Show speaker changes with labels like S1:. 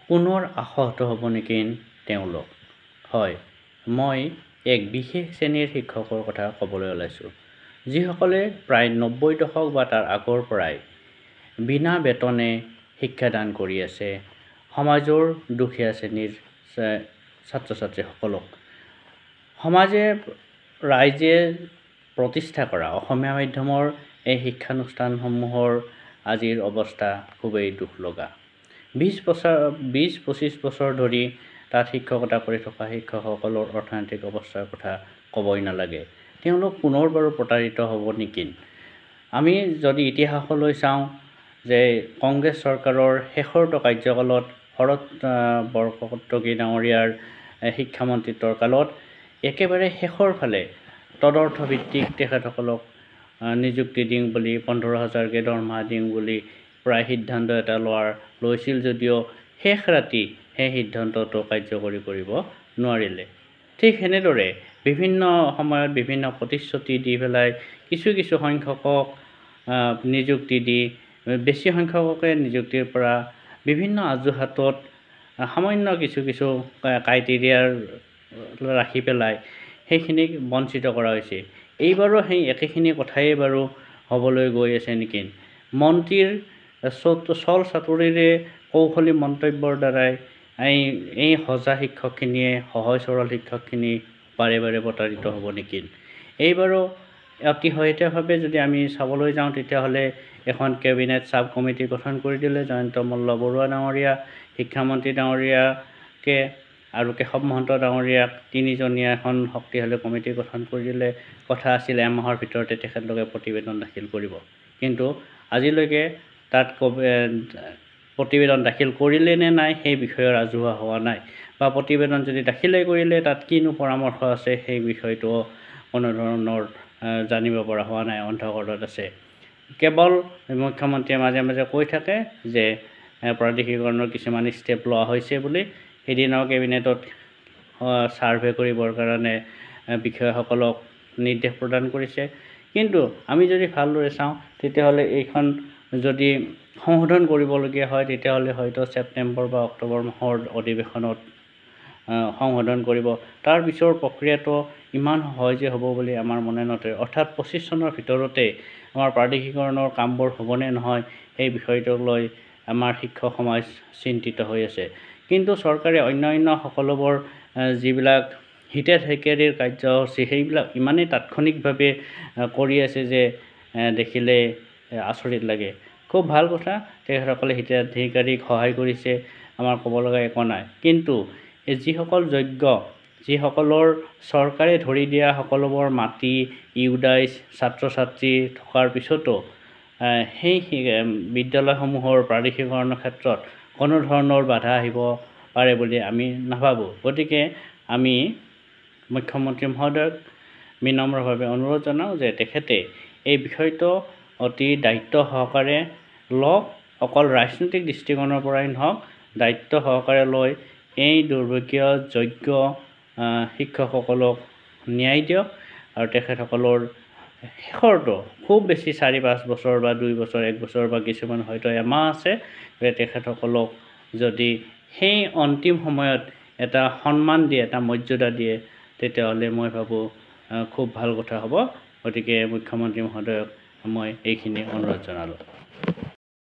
S1: পুনৰ আহত হ'ব নেকি তেওঁলোক? হয়, মই এক বিশেষ শ্ৰেণীৰ শিক্ষকৰ কথা ক'বলৈ ওলাইছোঁ, যিসকলে প্ৰায় 90 দশক বা তাৰ আগৰ পৰাই বিনা বেতনে শিক্ষাদান কৰি আছে সমাজৰ দুখীয়া শ্ৰেণীৰ ছাত্ৰ ছাত্ৰীসকলক। সমাজে ৰাইজে প্ৰতিষ্ঠা কৰা অসমীয়া মাধ্যমৰ এই শিক্ষানুষ্ঠানসমূহৰ আজিৰ অৱস্থা খুবেই দুখ লগা। 20-25 বছৰ ধৰি তাত শিক্ষকতা কৰি থকা শিক্ষকসকলৰ অৰ্থনৈতিক অৱস্থাৰ কথা ক'বই নালাগে। তেওঁলোক পুনৰ বাৰু প্ৰতাৰিত হ'ব নেকি? আমি যদি ইতিহাসলৈ চাওঁ যে কংগ্ৰেছ চৰকাৰৰ শেষৰটো কাৰ্যকালত শৰৎ বৰকটকী ডাঙৰীয়াৰ শিক্ষামন্ত্ৰীত্বৰ কালত একেবাৰে শেষৰ ফালে তদৰ্থভিত্তিক তেখেতসকলক নিযুক্তি দিওঁ বুলি 15,000কৈ দৰমহা দিওঁ বুলি প্ৰায় সিদ্ধান্ত এটা লৈছিল যদিও শেষ ৰাতি সেই সিদ্ধান্তটো কাৰ্যকৰী কৰিব নোৱাৰিলে। ঠিক সেনেদৰে বিভিন্ন সময়ত বিভিন্ন প্ৰতিশ্ৰুতি দি পেলাই কিছু সংখ্যকক নিযুক্তি দি বেছি সংখ্যককে নিযুক্তিৰ পৰা বিভিন্ন অজুহাতত সামান্য কিছু ক্ৰাইটেৰিয়াৰ ৰাখি পেলাই সেইখিনিক বঞ্চিত কৰা হৈছে। এইবাৰো সেই একেখিনি কথাই বাৰু হ'বলৈ গৈ আছে নেকি? মন্ত্ৰীৰ চল চাতুৰিৰে কৌশলী মন্তব্যৰ দ্বাৰাই এই সজা শিক্ষকখিনিয়ে সহজ সৰল শিক্ষকখিনি বাৰে বাৰে প্ৰতাৰিত হ'ব নেকি? এইবাৰো অতি সহিষ্ণুভাৱে যদি আমি চাবলৈ যাওঁ তেতিয়াহ'লে এখন কেবিনেট ছাব কমিটি গঠন কৰি দিলে জয়ন্ত মল্ল বৰুৱা ডাঙৰীয়া, শিক্ষামন্ত্ৰী ডাঙৰীয়াকে আৰু কেশৱ মহন্ত ডাঙৰীয়াক তিনিজনীয়া এখন শক্তিশালী কমিটি গঠন কৰি দিলে। কথা আছিল এমাহৰ ভিতৰতে তেখেতলোকে প্ৰতিবেদন দাখিল কৰিব, কিন্তু আজিলৈকে তাত প্ৰতিবেদন দাখিল কৰিলে নে নাই সেই বিষয়ে ৰাজহুৱা হোৱা নাই, বা প্ৰতিবেদন যদি দাখিলেই কৰিলে তাত কিনো পৰামৰ্শ আছে সেই বিষয়টো কোনো ধৰণৰ জানিব পৰা হোৱা নাই, অন্ধকাৰত আছে। কেৱল মুখ্যমন্ত্ৰীয়ে মাজে মাজে কৈ থাকে যে প্ৰাদেশিকৰণৰ কিছুমান ষ্টেপ লোৱা হৈছে বুলি। সেইদিনাও কেবিনেটত ছাৰ্ভে কৰিবৰ কাৰণে বিষয়াসকলক নিৰ্দেশ প্ৰদান কৰিছে। কিন্তু আমি যদি ভালদৰে চাওঁ তেতিয়াহ'লে এইখন যদি সংশোধন কৰিবলগীয়া হয় তেতিয়াহ'লে হয়তো ছেপ্টেম্বৰ বা অক্টোবৰ মাহৰ অধিৱেশনত সংশোধন কৰিব। তাৰ পিছৰ প্ৰক্ৰিয়াটো ইমান সহজে হ'ব বুলি আমাৰ মনে নধৰে। অৰ্থাৎ 25 চনৰ ভিতৰতে আমাৰ প্ৰাদেশিকৰণৰ কামবোৰ হ'বনে নহয় সেই বিষয়টোক লৈ আমাৰ শিক্ষক সমাজ চিন্তিত হৈ আছে। কিন্তু চৰকাৰে অন্যান্য সকলোবোৰ যিবিলাক হিতাধিকাৰীৰ কাৰ্যসূচী সেইবিলাক ইমানেই তাৎক্ষণিকভাৱে কৰি আছে যে দেখিলে আচৰিত লাগে। খুব ভাল কথা, তেখেতসকলে হিতাধিকাৰীক সহায় কৰিছে, আমাৰ ক'ব লগা একো নাই। কিন্তু যিসকল যোগ্য, যিসকলৰ চৰকাৰে ধৰি দিয়া সকলোবোৰ মাটি ইউডাইজ ছাত্ৰ ছাত্ৰী থকাৰ পিছতো সেই বিদ্যালয়সমূহৰ প্ৰাদেশিকৰণৰ ক্ষেত্ৰত কোনো ধৰণৰ বাধা আহিব পাৰে বুলি আমি নাভাবোঁ। গতিকে আমি মুখ্যমন্ত্ৰী মহোদয়ক বিনম্ৰভাৱে অনুৰোধ জনাওঁ যে তেখেতে এই বিষয়টো অতি দায়িত্ব সহকাৰে লওক, অকল ৰাজনৈতিক দৃষ্টিকোণৰ পৰাই নহওক, দায়িত্ব সহকাৰে লৈ এই দুৰ্ভগীয় যোগ্য শিক্ষকসকলক ন্যায় দিয়ক আৰু তেখেতসকলৰ শেষৰটো খুব বেছি 4-5 বছৰ বা 2 বছৰ 1 বছৰ বা কিছুমান হয়তো এমাহ আছে, তেখেতসকলক যদি সেই অন্তিম সময়ত এটা সন্মান দিয়ে, এটা মৰ্যাদা দিয়ে তেতিয়াহ'লে মই ভাবোঁ খুব ভাল কথা হ'ব। গতিকে মুখ্যমন্ত্ৰী মহোদয়ক মই এইখিনি অনুৰোধ জনালোঁ।